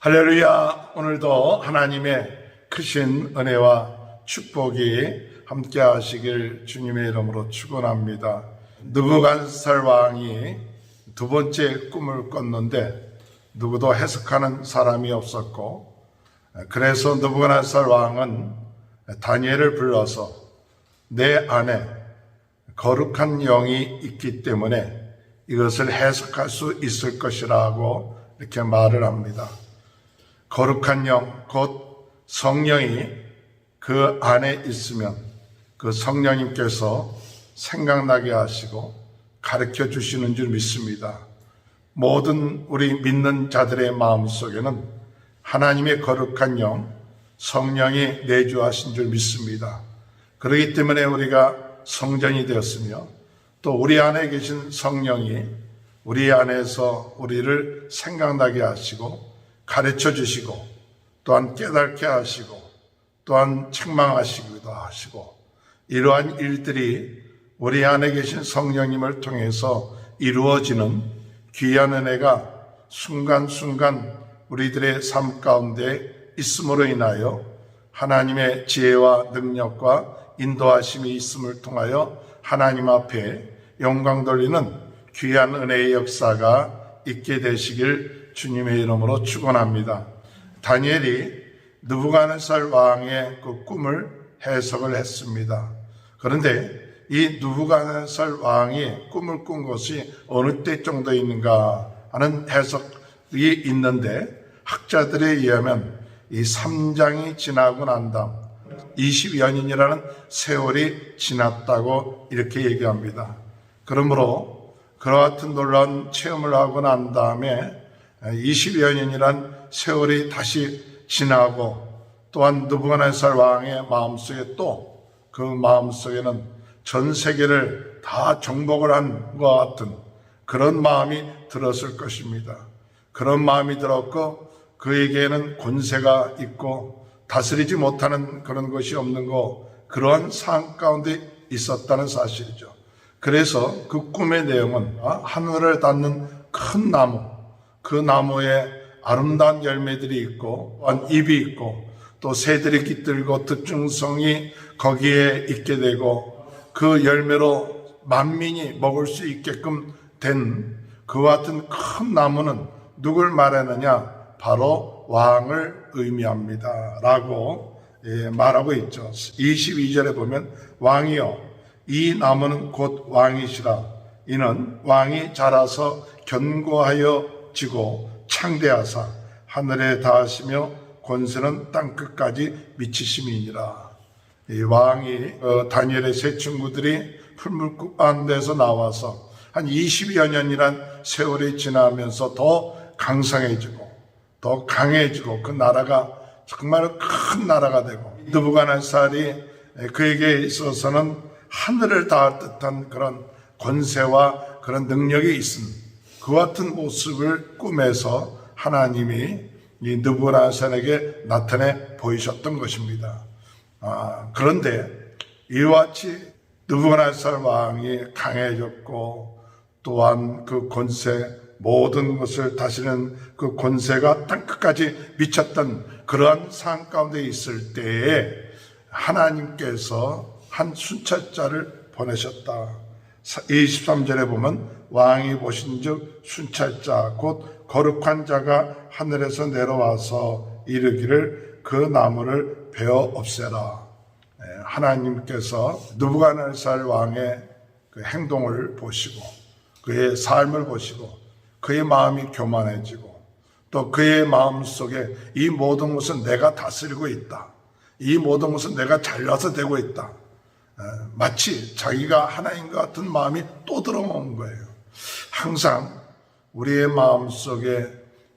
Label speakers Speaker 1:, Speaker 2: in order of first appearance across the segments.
Speaker 1: 할렐루야. 오늘도 하나님의 크신 은혜와 축복이 함께 하시길 주님의 이름으로 축원합니다. 느부갓네살 왕이 두 번째 꿈을 꿨는데 누구도 해석하는 사람이 없었고, 그래서 느부갓네살 왕은 다니엘을 불러서 내 안에 거룩한 영이 있기 때문에 이것을 해석할 수 있을 것이라고 이렇게 말을 합니다. 거룩한 영, 곧 성령이 그 안에 있으면 그 성령님께서 생각나게 하시고 가르쳐 주시는 줄 믿습니다. 모든 우리 믿는 자들의 마음속에는 하나님의 거룩한 영, 성령이 내주하신 줄 믿습니다. 그렇기 때문에 우리가 성전이 되었으며 또 우리 안에 계신 성령이 우리 안에서 우리를 생각나게 하시고 가르쳐 주시고 또한 깨닫게 하시고 또한 책망하시기도 하시고, 이러한 일들이 우리 안에 계신 성령님을 통해서 이루어지는 귀한 은혜가 순간순간 우리들의 삶 가운데 있음으로 인하여 하나님의 지혜와 능력과 인도하심이 있음을 통하여 하나님 앞에 영광 돌리는 귀한 은혜의 역사가 있게 되시길 주님의 이름으로 축원합니다. 다니엘이 느부갓네살 왕의 그 꿈을 해석을 했습니다. 그런데 이 느부갓네살 왕이 꿈을 꾼 것이 어느 때 정도 있는가 하는 해석이 있는데, 학자들에 의하면 이 3장이 지나고 난 다음 20여 년이라는 세월이 지났다고 이렇게 얘기합니다. 그러므로 그와 같은 놀라운 체험을 하고 난 다음에 20여 년이란 세월이 다시 지나고, 또한 느부갓네살 왕의 마음속에 또 그 마음속에는 전 세계를 다 정복을 한 것 같은 그런 마음이 들었을 것입니다. 그런 마음이 들었고, 그에게는 권세가 있고 다스리지 못하는 그런 것이 없는 거, 그러한 상황 가운데 있었다는 사실이죠. 그래서 그 꿈의 내용은 하늘을 닿는 큰 나무, 그 나무에 아름다운 열매들이 있고 또한 잎이 있고 또 새들이 깃들고 특징성이 거기에 있게 되고 그 열매로 만민이 먹을 수 있게끔 된 그와 같은 큰 나무는 누굴 말하느냐? 바로 왕을 의미합니다 라고 말하고 있죠. 22절에 보면 왕이여 이 나무는 곧 왕이시라. 이는 왕이 자라서 견고하여 지고 창대하사 하늘에 닿으시며 권세는 땅끝까지 미치심이니라. 이 왕이 다니엘의 세 친구들이 풀무불 가운데서 나와서 한 20여 년이란 세월이 지나면서 더 강성해지고 더 강해지고 그 나라가 정말 큰 나라가 되고, 느부갓네살이 그에게 있어서는 하늘을 닿을 듯한 그런 권세와 그런 능력이 있습니다. 그 같은 모습을 꿈에서 하나님이 이 느부갓네살에게 나타내 보이셨던 것입니다. 그런데 이와 같이 느부갓네살 왕이 강해졌고 또한 그 권세, 모든 것을 다스리는 그 권세가 땅끝까지 미쳤던 그러한 상황 가운데 있을 때에 하나님께서 한 순찰자를 보내셨다. 23절에 보면 왕이 보신즉 순찰자 곧 거룩한 자가 하늘에서 내려와서 이르기를 그 나무를 베어 없애라. 하나님께서 느부갓네살 왕의 그 행동을 보시고 그의 삶을 보시고 그의 마음이 교만해지고 또 그의 마음속에 이 모든 것은 내가 다스리고 있다, 이 모든 것은 내가 잘나서 되고 있다, 마치 자기가 하나님과 같은 마음이 또 들어온 거예요. 항상 우리의 마음속에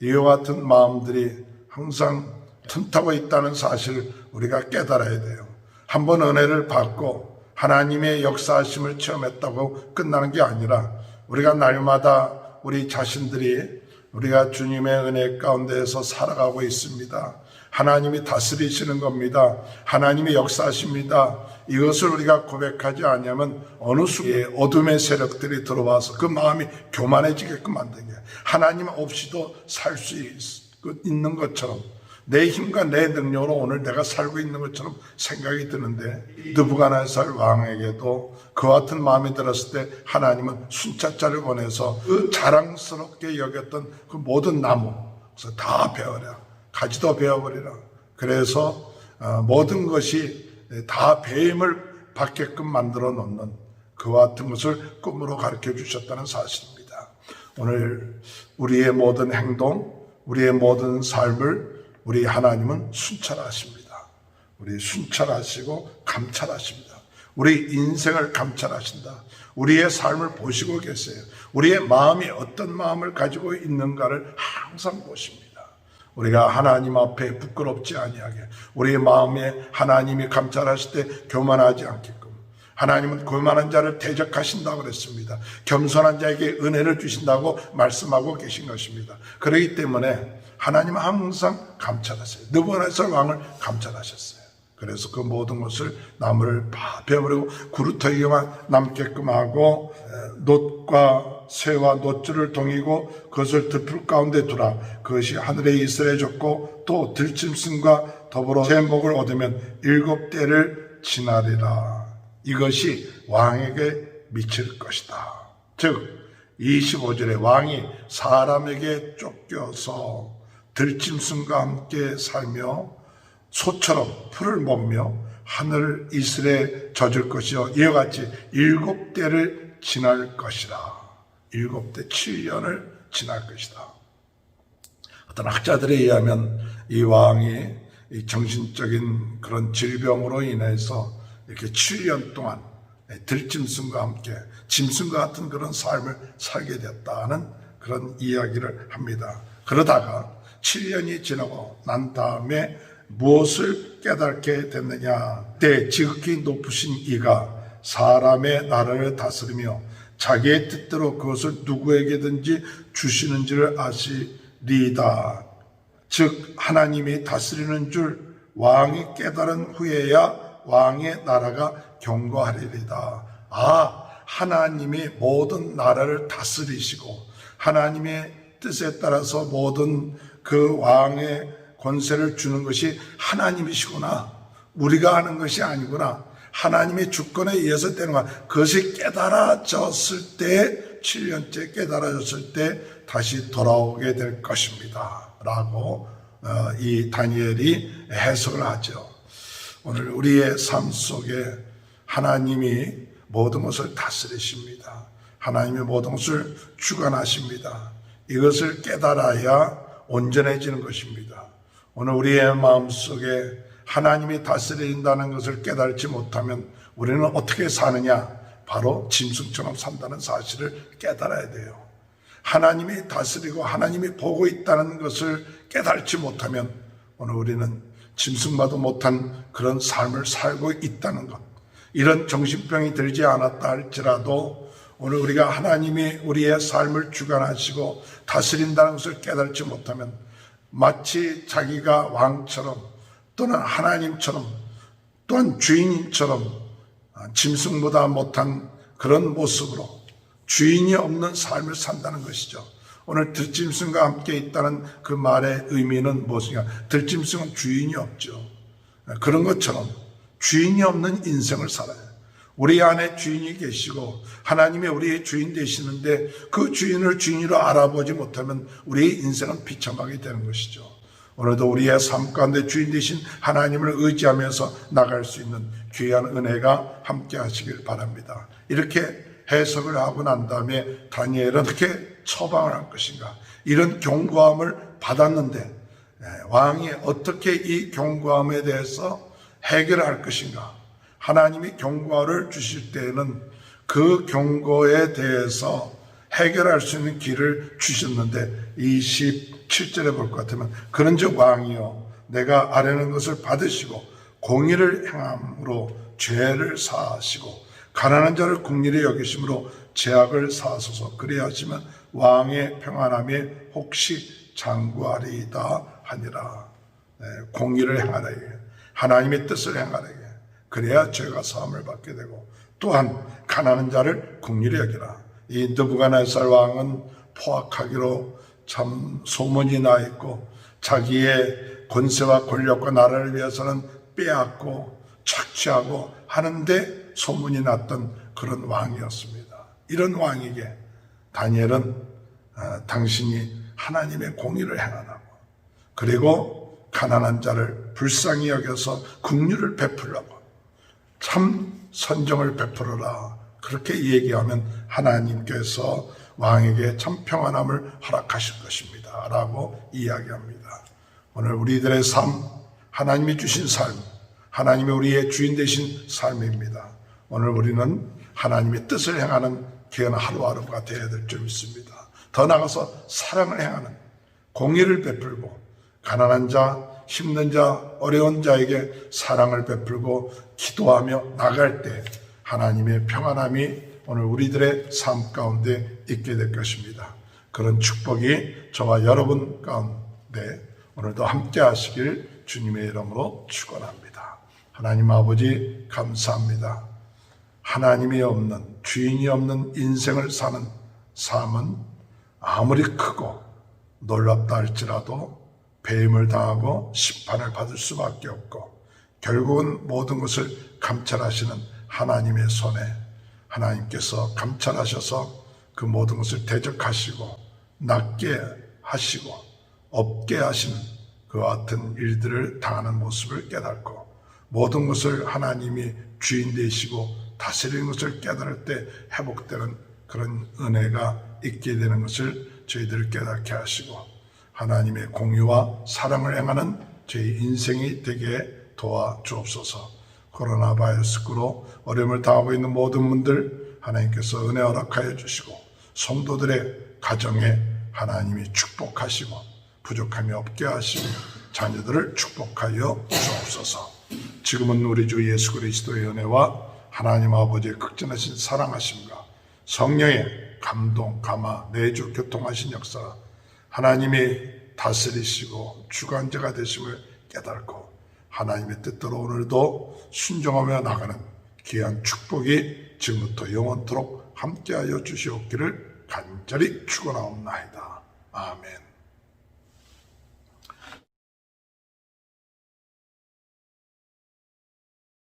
Speaker 1: 이와 같은 마음들이 항상 틈타고 있다는 사실을 우리가 깨달아야 돼요. 한번 은혜를 받고 하나님의 역사하심을 체험했다고 끝나는 게 아니라 우리가 날마다 우리 자신들이 우리가 주님의 은혜 가운데에서 살아가고 있습니다. 하나님이 다스리시는 겁니다. 하나님이 역사하십니다. 이것을 우리가 고백하지 않으면 어느 순간에 어둠의 세력들이 들어와서 그 마음이 교만해지게끔 만든 거예요. 하나님 없이도 살 수 있는 것처럼 내 힘과 내 능력으로 오늘 내가 살고 있는 것처럼 생각이 드는데 느부갓네살 왕에게도 그와 같은 마음이 들었을 때 하나님은 순찰자를 보내서 그 자랑스럽게 여겼던 그 모든 나무 그래서 다 베어라, 가지도 베어버리라. 그래서 모든 것이 다 배임을 받게끔 만들어 놓는 그와 같은 것을 꿈으로 가르쳐 주셨다는 사실입니다. 오늘 우리의 모든 행동, 우리의 모든 삶을 우리 하나님은 순찰하십니다. 우리 순찰하시고 감찰하십니다. 우리 인생을 감찰하신다. 우리의 삶을 보시고 계세요. 우리의 마음이 어떤 마음을 가지고 있는가를 항상 보십니다. 우리가 하나님 앞에 부끄럽지 아니하게 우리의 마음에 하나님이 감찰하실 때 교만하지 않게끔 하나님은 교만한 자를 대적하신다고 그랬습니다. 겸손한 자에게 은혜를 주신다고 말씀하고 계신 것입니다. 그렇기 때문에 하나님은 항상 감찰하세요. 느부갓네살 왕을 감찰하셨어요. 그래서 그 모든 것을 나무를 다 베어버리고 구루터기만 남게끔 하고 놋과 쇠와 놋줄을 동이고 그것을 들풀 가운데 두라. 그것이 하늘에 이슬에 졌고 또 들짐승과 더불어 제 목을 얻으면 7대를 지나리라. 이것이 왕에게 미칠 것이다. 즉 25절에 왕이 사람에게 쫓겨서 들짐승과 함께 살며 소처럼 풀을 먹며 하늘 이슬에 젖을 것이요 이와 같이 7대를 지날 것이라. 7대 7년을 지날 것이다. 어떤 학자들에 의하면 이 왕이 이 정신적인 그런 질병으로 인해서 이렇게 7년 동안 들짐승과 함께 짐승과 같은 그런 삶을 살게 됐다는 그런 이야기를 합니다. 그러다가 7년이 지나고 난 다음에 무엇을 깨닫게 됐느냐? 그때 지극히 높으신 이가 사람의 나라를 다스리며 자기의 뜻대로 그것을 누구에게든지 주시는지를 아시리이다. 즉 하나님이 다스리는 줄 왕이 깨달은 후에야 왕의 나라가 경고하리이다. 하나님이 모든 나라를 다스리시고 하나님의 뜻에 따라서 모든 그 왕의 권세를 주는 것이 하나님이시구나. 우리가 하는 것이 아니구나. 하나님의 주권에 의해서 되는 거야. 그것이 깨달아졌을 때 7년째 깨달아졌을 때 다시 돌아오게 될 것입니다. 라고 이 다니엘이 해석을 하죠. 오늘 우리의 삶 속에 하나님이 모든 것을 다스리십니다. 하나님이 모든 것을 주관하십니다. 이것을 깨달아야 온전해지는 것입니다. 오늘 우리의 마음속에 하나님이 다스린다는 것을 깨달지 못하면 우리는 어떻게 사느냐? 바로 짐승처럼 산다는 사실을 깨달아야 돼요. 하나님이 다스리고 하나님이 보고 있다는 것을 깨달지 못하면 오늘 우리는 짐승마도 못한 그런 삶을 살고 있다는 것. 이런 정신병이 들지 않았다 할지라도 오늘 우리가 하나님이 우리의 삶을 주관하시고 다스린다는 것을 깨달지 못하면 마치 자기가 왕처럼 또는 하나님처럼 또한 주인처럼 짐승보다 못한 그런 모습으로 주인이 없는 삶을 산다는 것이죠. 오늘 들짐승과 함께 있다는 그 말의 의미는 무엇이냐? 들짐승은 주인이 없죠. 그런 것처럼 주인이 없는 인생을 살아요. 우리 안에 주인이 계시고 하나님이 우리의 주인 되시는데 그 주인을 주인으로 알아보지 못하면 우리의 인생은 비참하게 되는 것이죠. 오늘도 우리의 삶 가운데 주인 되신 하나님을 의지하면서 나갈 수 있는 귀한 은혜가 함께 하시길 바랍니다. 이렇게 해석을 하고 난 다음에 다니엘은 어떻게 처방을 할 것인가? 이런 경고함을 받았는데 왕이 어떻게 이 경고함에 대해서 해결할 것인가? 하나님이 경고를 주실 때에는 그 경고에 대해서 해결할 수 있는 길을 주셨는데 27절에 볼 것 같으면 그런즉 왕이여 내가 아뢰는 것을 받으시고 공의를 행함으로 죄를 사하시고 가난한 자를 긍휼히 여기심으로 죄악을 사하소서. 그리야 하시면 왕의 평안함에 혹시 장구하리이다 하니라. 공의를 행하라게 하나님의 뜻을 행하라게 그래야 죄가 사함을 받게 되고 또한 가난한 자를 긍휼히 여기라. 이 느부갓네살 왕은 포악하기로 참 소문이 나 있고 자기의 권세와 권력과 나라를 위해서는 빼앗고 착취하고 하는데 소문이 났던 그런 왕이었습니다. 이런 왕에게 다니엘은 당신이 하나님의 공의를 행하라고, 그리고 가난한 자를 불쌍히 여겨서 긍휼을 베풀라고, 참 선정을 베풀어라, 그렇게 얘기하면 하나님께서 왕에게 참 평안함을 허락하실 것입니다 라고 이야기합니다. 오늘 우리들의 삶, 하나님이 주신 삶, 하나님이 우리의 주인 되신 삶입니다. 오늘 우리는 하나님의 뜻을 행하는 귀한 하루하루가 되어야 될 줄 믿습니다. 더 나아가서 사랑을 행하는, 공의를 베풀고 가난한 자, 힘든 자, 어려운 자에게 사랑을 베풀고 기도하며 나갈 때 하나님의 평안함이 오늘 우리들의 삶 가운데 있게 될 것입니다. 그런 축복이 저와 여러분 가운데 오늘도 함께 하시길 주님의 이름으로 축원합니다. 하나님 아버지 감사합니다. 하나님이 없는, 주인이 없는 인생을 사는 삶은 아무리 크고 놀랍다 할지라도 배임을 당하고 심판을 받을 수밖에 없고, 결국은 모든 것을 감찰하시는 하나님의 손에 하나님께서 감찰하셔서 그 모든 것을 대적하시고 낫게 하시고 없게 하시는 그와 같은 일들을 당하는 모습을 깨닫고, 모든 것을 하나님이 주인 되시고 다스리는 것을 깨달을 때 회복되는 그런 은혜가 있게 되는 것을 저희들을 깨닫게 하시고, 하나님의 공의와 사랑을 행하는 저희 인생이 되게 도와주옵소서. 코로나 바이러스로 어려움을 당하고 있는 모든 분들 하나님께서 은혜 허락하여 주시고, 성도들의 가정에 하나님이 축복하시고 부족함이 없게 하시고 자녀들을 축복하여 주옵소서. 지금은 우리 주 예수 그리스도의 은혜와 하나님 아버지의 극진하신 사랑하심과 성령의 감동, 감화, 내주, 교통하신 역사, 하나님이 다스리시고 주관자가 되심을 깨닫고 하나님의 뜻대로 오늘도 순종하며 나가는 귀한 축복이 지금부터 영원토록 함께하여 주시옵기를 간절히 축원하옵나이다. 아멘.